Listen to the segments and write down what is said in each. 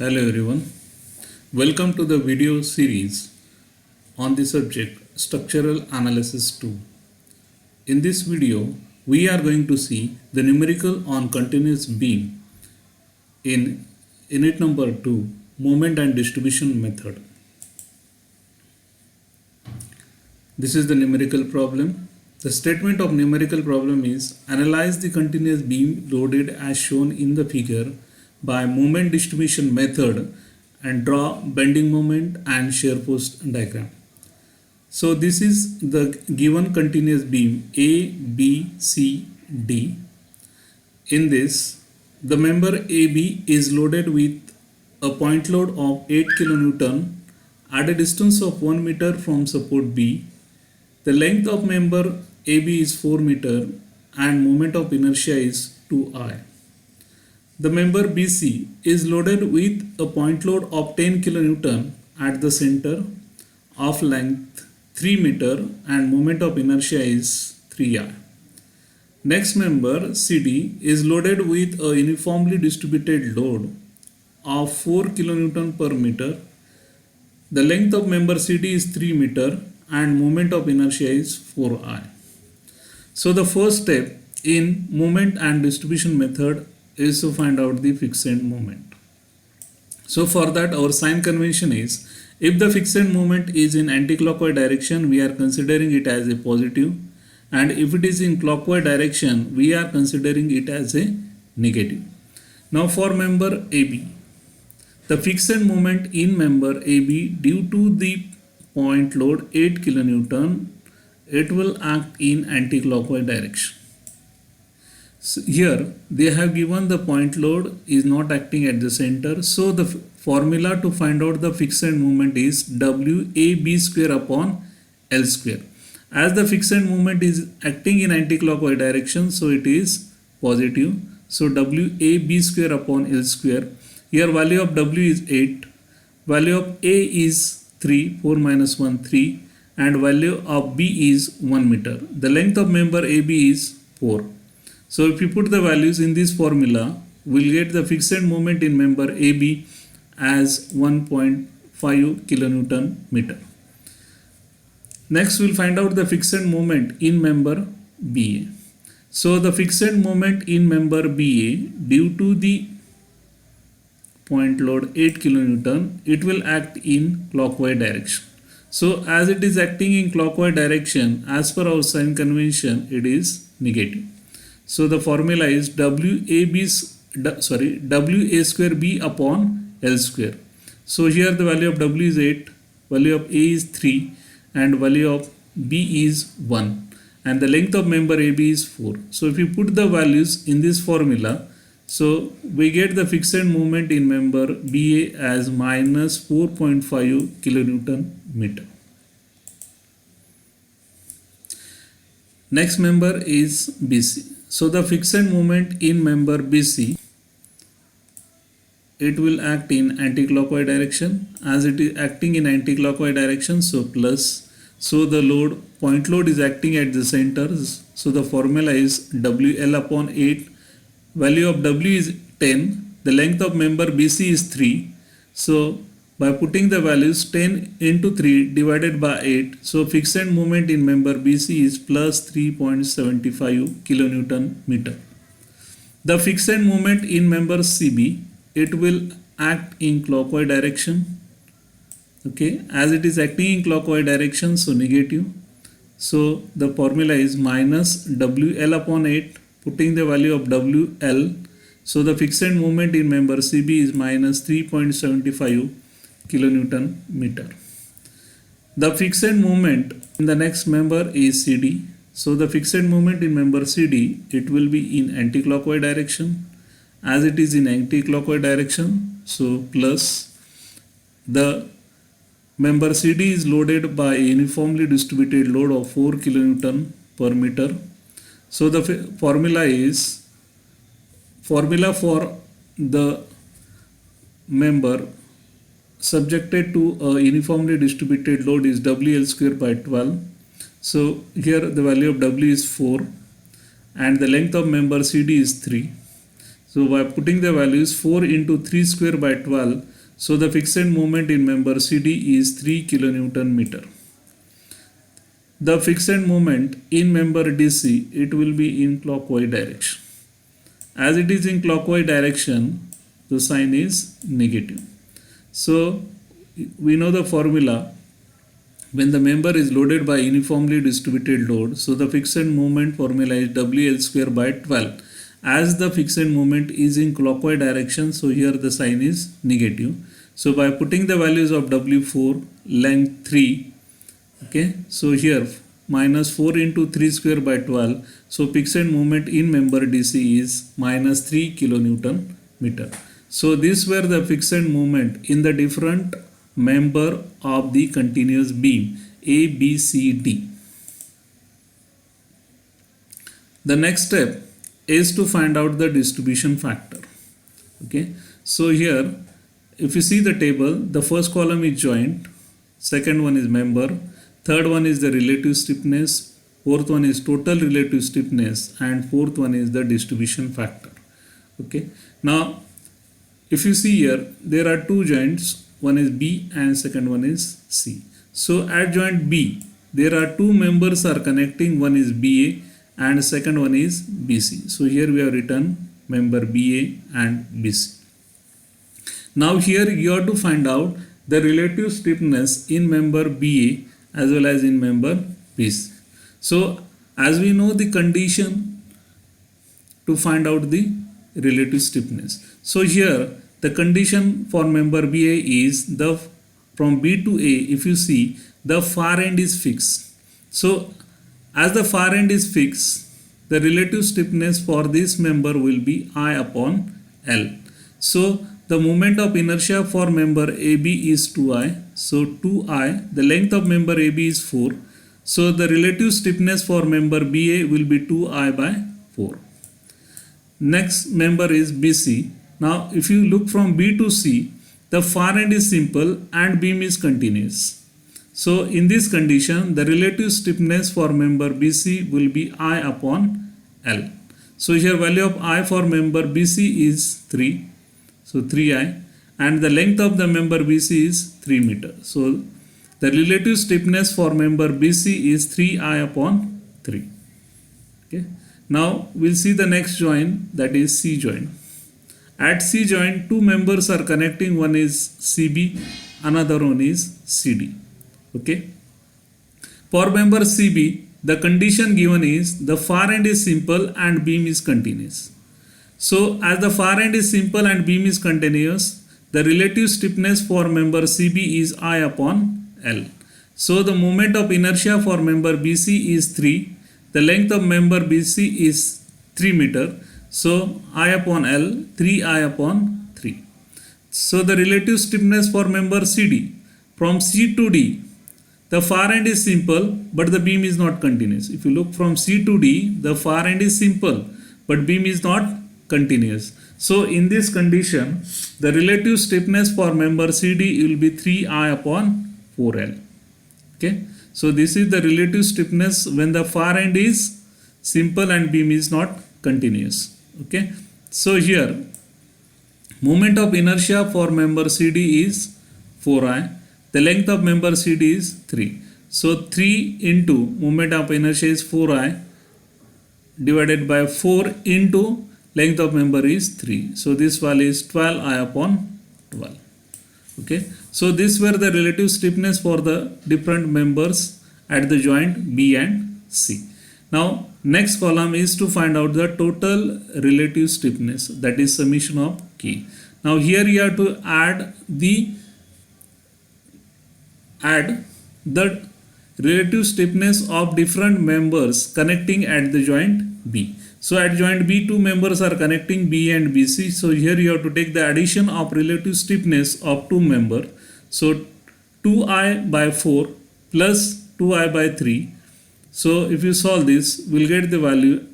Hello everyone, welcome to the video series on the subject Structural Analysis 2. In this video, we are going to see the numerical on continuous beam in unit number 2, moment and distribution method. This is the numerical problem. The statement of numerical problem is analyze the continuous beam loaded as shown in the figure by moment distribution method and draw bending moment and shear force diagram. So this is the given continuous beam A, B, C, D. In this, the member AB is loaded with a point load of 8 kN at a distance of 1 meter from support B. The length of member AB is 4 meter and moment of inertia is 2I. The member BC is loaded with a point load of 10 kN at the center of length 3 meter and moment of inertia is 3I. Next member CD is loaded with a uniformly distributed load of 4 kN per meter. The length of member CD is 3 meter and moment of inertia is 4I. So the first step in moment and distribution method is to find out the fixed moment. So for that our sign convention is, if the fixed moment is in anti-clockwise direction, we are considering it as a positive, and if it is in clockwise direction, we are considering it as a negative. Now for member AB, the fixed moment in member AB due to the point load 8 kN, it will act in anti-clockwise direction. So here they have given the point load is not acting at the center. So the formula to find out the fixed moment is WAB square upon L square. As the fixed moment is acting in anti-clockwise direction, so it is positive. So WAB square upon L square. Here value of W is 8, value of A is 3, 4 minus 1, 3, and value of B is 1 meter. The length of member AB is 4. So if you put the values in this formula, we'll get the fixed moment in member AB as 1.5 kN meter. Next we'll find out the fixed moment in member BA. So the fixed moment in member BA due to the point load 8 kN, it will act in clockwise direction. So as it is acting in clockwise direction, as per our sign convention, it is negative. So the formula is WA square B upon L square. So here the value of W is 8, value of A is 3, and value of B is 1, and the length of member AB is 4. So if you put the values in this formula, so we get the fixed moment in member BA as minus 4.5 kN meter. Next member is BC. So the fixed moment in member BC, it will act in anti-clockwise direction. As it is acting in anti-clockwise direction, so plus. So the load, point load is acting at the centers. So the formula is WL upon 8. Value of W is 10. The length of member BC is 3. So by putting the values 10 into 3 divided by 8, so fixed moment in member BC is plus 3.75 kN meter. The fixed moment in member CB, it will act in clockwise direction. Okay, as it is acting in clockwise direction, so negative. So the formula is minus WL upon 8, putting the value of WL. So the fixed moment in member CB is minus 3.75 kN meter. The fixed moment in the next member is CD. So the fixed moment in member CD, it will be in anti-clockwise direction. As it is in anti-clockwise direction, so plus the member CD is loaded by a uniformly distributed load of 4 kN per meter. So the formula is, formula for the member subjected to a uniformly distributed load is WL square by 12. So here the value of W is 4 and the length of member CD is 3. So by putting the values 4 into 3 square by 12, so the fixed moment in member CD is 3 kilonewton meter. The fixed moment in member DC, it will be in clockwise direction. As it is in clockwise direction, the sign is negative. So we know the formula. When the member is loaded by uniformly distributed load, so the fixed moment formula is WL square by 12. As the fixed moment is in clockwise direction, so here the sign is negative. So by putting the values of W4, length 3, okay, so here minus 4 into 3 square by 12, so fixed moment in member DC is minus 3 kilonewton meter. So these were the fixed moment in the different member of the continuous beam A, B, C, D. The next step is to find out the distribution factor. Okay, so here if you see the table, the first column is joint, second one is member, third one is the relative stiffness, fourth one is total relative stiffness, and fourth one is the distribution factor. Okay, now if you see here, there are two joints, one is B and second one is C. So at joint B, there are two members are connecting, one is BA and second one is BC. So here we have written member BA and BC. Now here you have to find out the relative stiffness in member BA as well as in member BC. So as we know the condition to find out the relative stiffness. So here the condition for member BA is the from B to A, if you see the far end is fixed. So as the far end is fixed, the relative stiffness for this member will be I upon L. So the moment of inertia for member AB is 2I. So 2I, the length of member AB is 4. So the relative stiffness for member BA will be 2I by 4. Next member is BC. Now if you look from B to C, the far end is simple and beam is continuous. So in this condition, the relative stiffness for member BC will be I upon L. So here value of I for member BC is 3. So 3I, and the length of the member BC is 3 meter. So the relative stiffness for member BC is 3I upon 3. Okay. Now we'll see the next joint, that is C joint. At C joint, two members are connecting, one is CB, another one is CD. Okay. For member CB, the condition given is the far end is simple and beam is continuous. So as the far end is simple and beam is continuous, the relative stiffness for member CB is I upon L. So the moment of inertia for member BC is 3. The length of member BC is 3 meter. So I upon L, 3I upon 3. So the relative stiffness for member CD, from C to D, the far end is simple but the beam is not continuous. If you look from C to D, the far end is simple but beam is not continuous. So in this condition, the relative stiffness for member CD will be 3I upon 4L. Okay. So this is the relative stiffness when the far end is simple and beam is not continuous. Okay. So here moment of inertia for member CD is 4I. The length of member CD is 3. So 3 into moment of inertia is 4I divided by 4 into length of member is 3. So this value is 12I upon 12. Okay. So these were the relative stiffness for the different members at the joint B and C. Now next column is to find out the total relative stiffness, that is summation of K. Now here you have to add the relative stiffness of different members connecting at the joint B. So at joint B, two members are connecting, B and BC. So here you have to take the addition of relative stiffness of two members. So 2I by 4 plus 2I by 3. So if you solve this, we'll get the value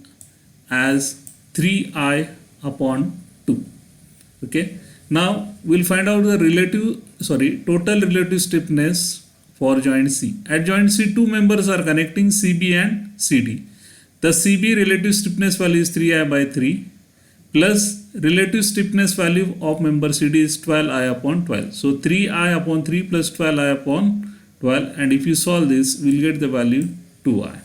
as 3I upon 2. Okay. Now we'll find out the total relative stiffness for joint C. At joint C, two members are connecting, CB and CD. The CB relative stiffness value is 3I by 3 plus relative stiffness value of member CD is 12I upon 12. So 3I upon 3 plus 12I upon 12, and if you solve this, we'll get the value 2I.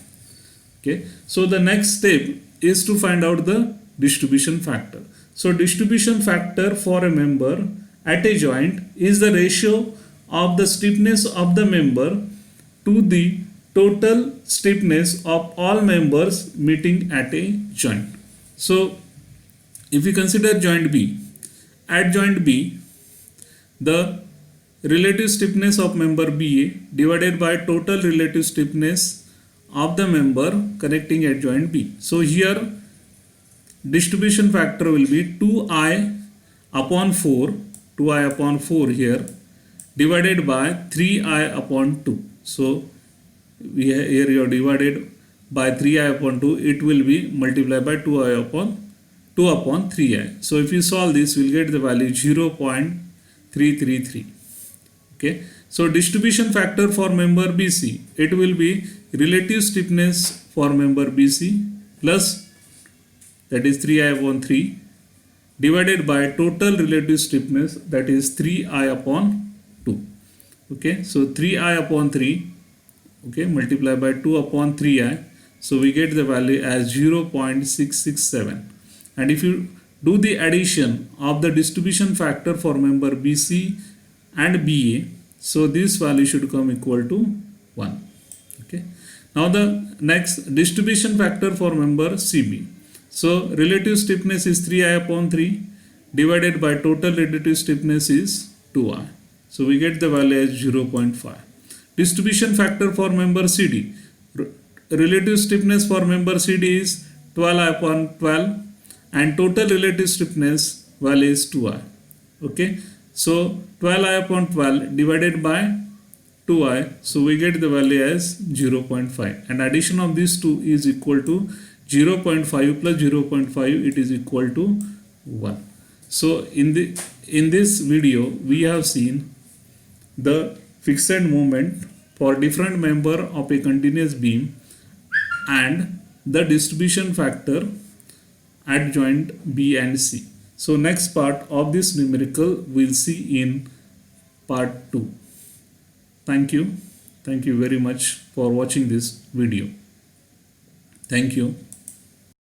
Okay, so the next step is to find out the distribution factor. So distribution factor for a member at a joint is the ratio of the stiffness of the member to the total stiffness of all members meeting at a joint. So if we consider joint B, at joint B, the relative stiffness of member BA divided by total relative stiffness of the member connecting at joint B. So here distribution factor will be 2I upon 4, 2I upon 4 here, divided by 3I upon 2. So here you are divided by 3I upon 2, it will be multiplied by 2I upon 2 upon 3I. So if you solve this, we'll get the value 0.333. Okay. So distribution factor for member BC, it will be relative stiffness for member BC plus, that is 3I upon 3, divided by total relative stiffness, that is 3I upon 2. Okay. So 3I upon 3, okay, multiply by 2 upon 3I. So we get the value as 0.667. And if you do the addition of the distribution factor for member BC and BA, so this value should come equal to 1. Okay. Now the next distribution factor for member CB. So relative stiffness is 3I upon 3 divided by total relative stiffness is 2I. So we get the value as 0.5. Distribution factor for member CD. Relative stiffness for member CD is 12I upon 12 and total relative stiffness value is 2I. Okay. So 12I upon 12 divided by 2I. So we get the value as 0.5. And addition of these two is equal to 0.5 plus 0.5, it is equal to 1. So in this video we have seen the fixed moment for different member of a continuous beam and the distribution factor at joint B and C. So next part of this numerical we'll see in part 2. Thank you. Thank you very much for watching this video. Thank you.